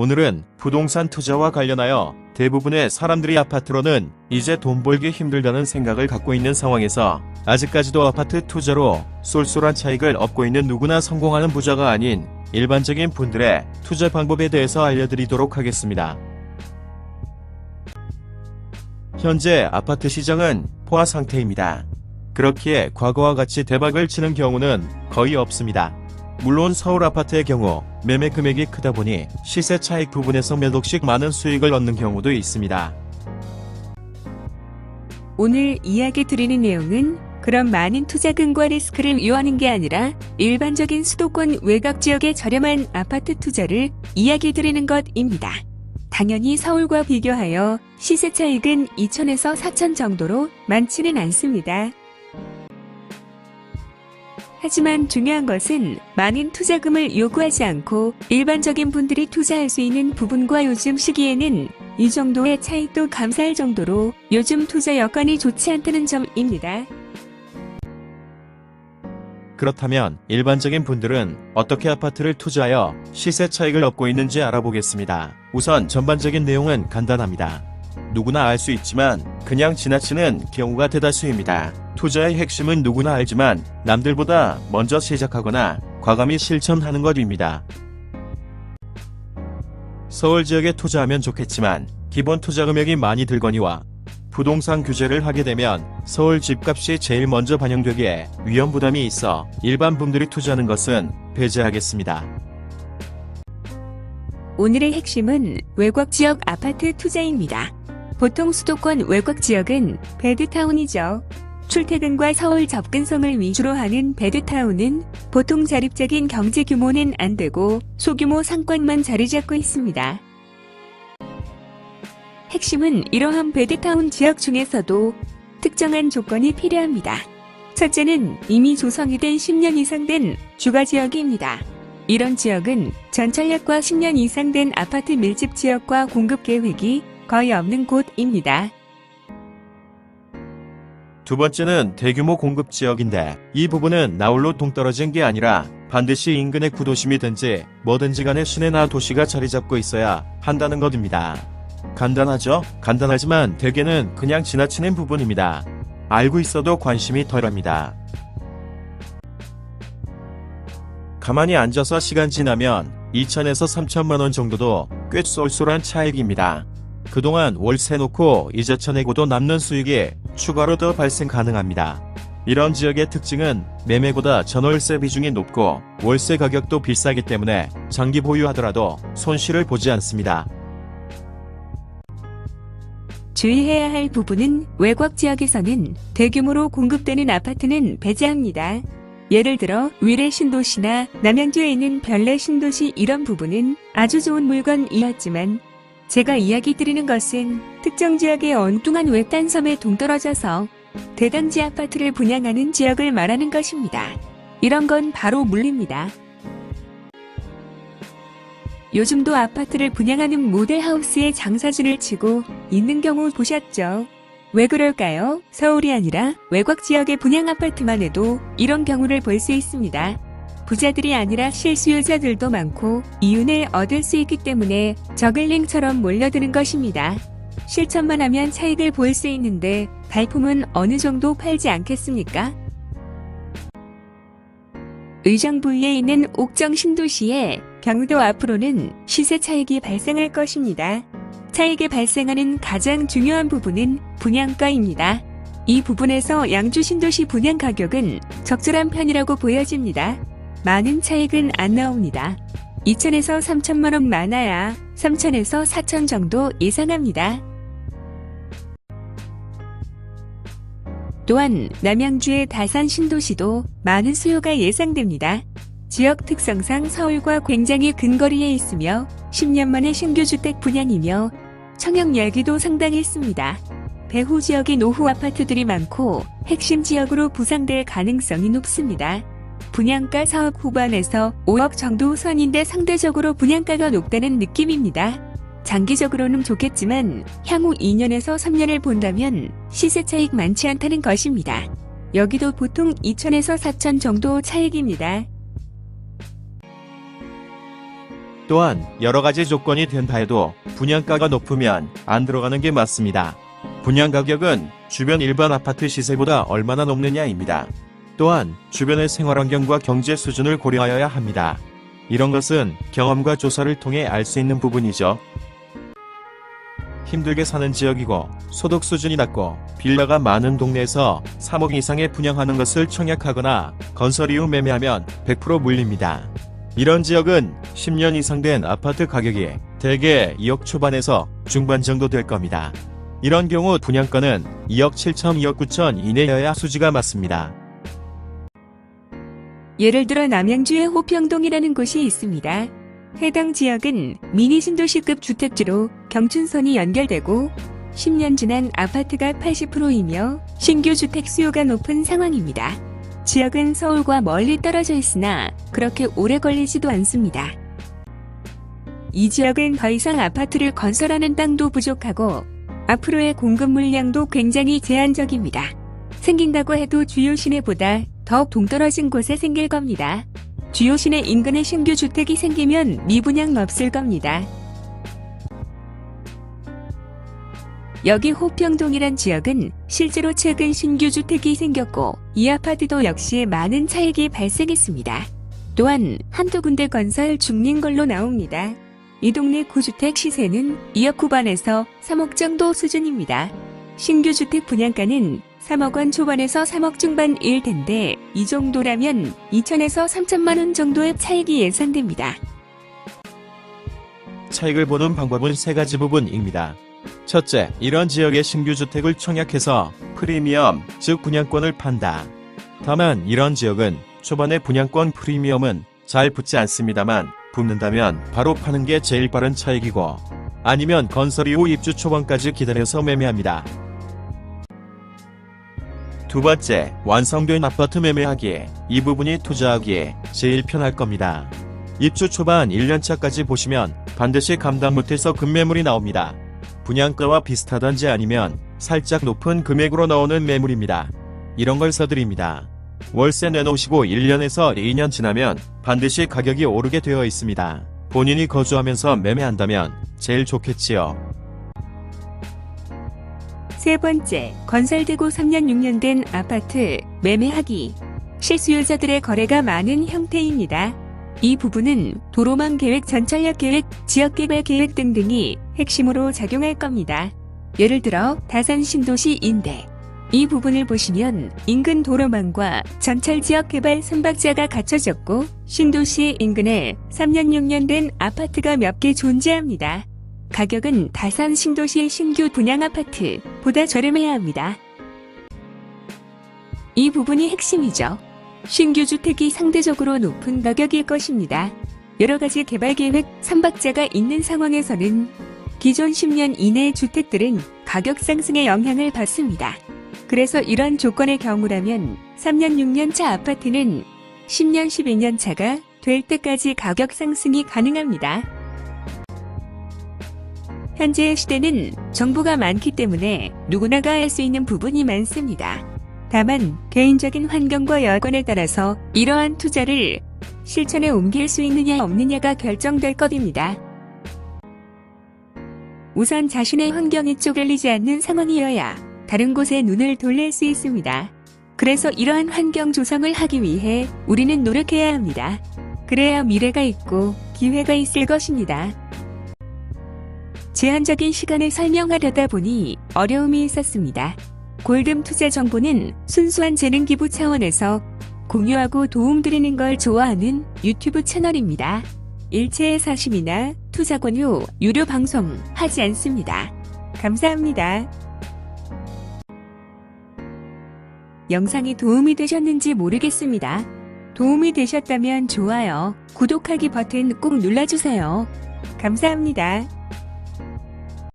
오늘은 부동산 투자와 관련하여 대부분의 사람들이 아파트로는 이제 돈 벌기 힘들다는 생각을 갖고 있는 상황에서 아직까지도 아파트 투자로 쏠쏠한 차익을 얻고 있는 누구나 성공하는 부자가 아닌 일반적인 분들의 투자 방법에 대해서 알려드리도록 하겠습니다. 현재 아파트 시장은 포화 상태입니다. 그렇기에 과거와 같이 대박을 치는 경우는 거의 없습니다. 물론 서울 아파트의 경우 매매 금액이 크다 보니 시세 차익 부분에서 몇 억씩 많은 수익을 얻는 경우도 있습니다. 오늘 이야기 드리는 내용은 그런 많은 투자금과 리스크를 요하는 게 아니라 일반적인 수도권 외곽 지역의 저렴한 아파트 투자를 이야기 드리는 것입니다. 당연히 서울과 비교하여 시세 차익은 2천에서 4천 정도로 많지는 않습니다. 하지만 중요한 것은 많은 투자금을 요구하지 않고 일반적인 분들이 투자할 수 있는 부분과 요즘 시기에는 이 정도의 차익도 감사할 정도로 요즘 투자 여건이 좋지 않다는 점입니다. 그렇다면 일반적인 분들은 어떻게 아파트를 투자하여 시세 차익을 얻고 있는지 알아보겠습니다. 우선 전반적인 내용은 간단합니다. 누구나 알 수 있지만 그냥 지나치는 경우가 대다수입니다. 투자의 핵심은 누구나 알지만 남들보다 먼저 시작하거나 과감히 실천하는 것입니다. 서울 지역에 투자하면 좋겠지만 기본 투자 금액이 많이 들거니와 부동산 규제를 하게 되면 서울 집값이 제일 먼저 반영되기에 위험 부담이 있어 일반 분들이 투자하는 것은 배제하겠습니다. 오늘의 핵심은 외곽 지역 아파트 투자입니다. 보통 수도권 외곽 지역은 배드타운이죠. 출퇴근과 서울 접근성을 위주로 하는 배드타운은 보통 자립적인 경제 규모는 안 되고 소규모 상권만 자리 잡고 있습니다. 핵심은 이러한 배드타운 지역 중에서도 특정한 조건이 필요합니다. 첫째는 이미 조성이 된 10년 이상 된 주거지역입니다. 이런 지역은 전철역과 10년 이상 된 아파트 밀집 지역과 공급 계획이 거의 없는 곳입니다. 두 번째는 대규모 공급 지역인데 이 부분은 나홀로 동떨어진 게 아니라 반드시 인근의 구도심이든지 뭐든지 간에 시내나 도시가 자리 잡고 있어야 한다는 것입니다. 간단하죠? 간단하지만 대개는 그냥 지나치는 부분입니다. 알고 있어도 관심이 덜합니다. 가만히 앉아서 시간 지나면 2천에서 3천만 원 정도도 꽤 쏠쏠한 차익입니다. 그동안 월세 놓고 이자차 내고도 남는 수익이 추가로 더 발생 가능합니다. 이런 지역의 특징은 매매보다 전월세 비중이 높고 월세 가격도 비싸기 때문에 장기 보유하더라도 손실을 보지 않습니다. 주의해야 할 부분은 외곽 지역에서는 대규모로 공급되는 아파트는 배제합니다. 예를 들어 위례 신도시나 남양주에 있는 별내 신도시 이런 부분은 아주 좋은 물건이었지만 제가 이야기 드리는 것은 특정 지역의 엉뚱한 외딴 섬에 동떨어져서 대단지 아파트를 분양하는 지역을 말하는 것입니다. 이런 건 바로 물립니다. 요즘도 아파트를 분양하는 모델하우스에 장사줄을 치고 있는 경우 보셨죠? 왜 그럴까요? 서울이 아니라 외곽 지역의 분양 아파트만 해도 이런 경우를 볼 수 있습니다. 부자들이 아니라 실수요자들도 많고 이윤을 얻을 수 있기 때문에 저글링처럼 몰려드는 것입니다. 실천만 하면 차익을 볼 수 있는데 발품은 어느 정도 팔지 않겠습니까? 의정부위에 있는 옥정 신도시의 경우도 앞으로는 시세 차익이 발생할 것입니다. 차익이 발생하는 가장 중요한 부분은 분양가입니다. 이 부분에서 양주 신도시 분양 가격은 적절한 편이라고 보여집니다. 많은 차익은 안 나옵니다. 2천에서 3천만 원 많아야 3천에서 4천 정도 예상합니다. 또한 남양주의 다산 신도시도 많은 수요가 예상됩니다. 지역 특성상 서울과 굉장히 근거리에 있으며 10년 만에 신규 주택 분양이며 청약 열기도 상당했습니다. 배후 지역의 노후 아파트들이 많고 핵심 지역으로 부상될 가능성이 높습니다. 분양가 4억 후반에서 5억 정도 선인데 상대적으로 분양가가 높다는 느낌입니다. 장기적으로는 좋겠지만 향후 2년에서 3년을 본다면 시세 차익 많지 않다는 것입니다. 여기도 보통 2천에서 4천 정도 차익입니다. 또한 여러 가지 조건이 된다 해도 분양가가 높으면 안 들어가는 게 맞습니다. 분양 가격은 주변 일반 아파트 시세보다 얼마나 높느냐입니다. 또한 주변의 생활환경과 경제 수준을 고려하여야 합니다. 이런 것은 경험과 조사를 통해 알 수 있는 부분이죠. 힘들게 사는 지역이고 소득 수준이 낮고 빌라가 많은 동네에서 3억 이상에 분양하는 것을 청약하거나 건설 이후 매매하면 100% 물립니다. 이런 지역은 10년 이상 된 아파트 가격이 대개 2억 초반에서 중반 정도 될 겁니다. 이런 경우 분양가는 2억 7천, 2억 9천 이내여야 수지가 맞습니다. 예를 들어 남양주의 호평동이라는 곳이 있습니다. 해당 지역은 미니 신도시급 주택지로 경춘선이 연결되고 10년 지난 아파트가 80%이며 신규 주택 수요가 높은 상황입니다. 지역은 서울과 멀리 떨어져 있으나 그렇게 오래 걸리지도 않습니다. 이 지역은 더 이상 아파트를 건설하는 땅도 부족하고 앞으로의 공급 물량도 굉장히 제한적입니다. 생긴다고 해도 주요 시내보다 더 동떨어진 곳에 생길 겁니다. 주요 시내 인근에 신규 주택이 생기면 미분양 없을 겁니다. 여기 호평동이란 지역은 실제로 최근 신규 주택이 생겼고 이 아파트도 역시 많은 차익이 발생했습니다. 또한 한두 군데 건설 중인 걸로 나옵니다. 이 동네 구주택 시세는 2억 후반에서 3억 정도 수준입니다. 신규 주택 분양가는 3억 원 초반에서 3억 중반일 텐데 이 정도라면 2천에서 3천만 원 정도의 차익이 예상됩니다. 차익을 보는 방법은 세 가지 부분입니다. 첫째, 이런 지역의 신규 주택을 청약해서 프리미엄, 즉 분양권을 판다. 다만 이런 지역은 초반에 분양권 프리미엄은 잘 붙지 않습니다만 붙는다면 바로 파는 게 제일 빠른 차익이고 아니면 건설 이후 입주 초반까지 기다려서 매매합니다. 두 번째, 완성된 아파트 매매하기. 이 부분이 투자하기에 제일 편할 겁니다. 입주 초반 1년차까지 보시면 반드시 감당 못해서 급매물이 나옵니다. 분양가와 비슷하던지 아니면 살짝 높은 금액으로 나오는 매물입니다. 이런 걸 사드립니다. 월세 내놓으시고 1년에서 2년 지나면 반드시 가격이 오르게 되어 있습니다. 본인이 거주하면서 매매한다면 제일 좋겠지요. 세 번째, 건설되고 3년 6년 된 아파트 매매하기. 실수요자들의 거래가 많은 형태입니다. 이 부분은 도로망 계획, 전철역 계획, 지역개발 계획 등등이 핵심으로 작용할 겁니다. 예를 들어 다산 신도시 임대. 이 부분을 보시면 인근 도로망과 전철 지역 개발 선박자가 갖춰졌고 신도시 인근에 3년 6년 된 아파트가 몇 개 존재합니다. 가격은 다산 신도시 신규 분양 아파트보다 저렴해야 합니다. 이 부분이 핵심이죠. 신규 주택이 상대적으로 높은 가격일 것입니다. 여러 가지 개발 계획, 선박자가 있는 상황에서는 기존 10년 이내 주택들은 가격 상승의 영향을 받습니다. 그래서 이런 조건의 경우라면 3년 6년 차 아파트는 10년 12년 차가 될 때까지 가격 상승이 가능합니다. 현재의 시대는 정보가 많기 때문에 누구나가 알 수 있는 부분이 많습니다. 다만 개인적인 환경과 여건에 따라서 이러한 투자를 실천에 옮길 수 있느냐 없느냐가 결정될 것입니다. 우선 자신의 환경이 쪼갤리지 않는 상황이어야 다른 곳에 눈을 돌릴 수 있습니다. 그래서 이러한 환경 조성을 하기 위해 우리는 노력해야 합니다. 그래야 미래가 있고 기회가 있을 것입니다. 제한적인 시간을 설명하려다 보니 어려움이 있었습니다. 골든 투자 정보는 순수한 재능 기부 차원에서 공유하고 도움드리는 걸 좋아하는 유튜브 채널입니다. 일체의 사심이나 투자 권유, 유료 방송 하지 않습니다. 감사합니다. 영상이 도움이 되셨는지 모르겠습니다. 도움이 되셨다면 좋아요, 구독하기 버튼 꼭 눌러주세요. 감사합니다.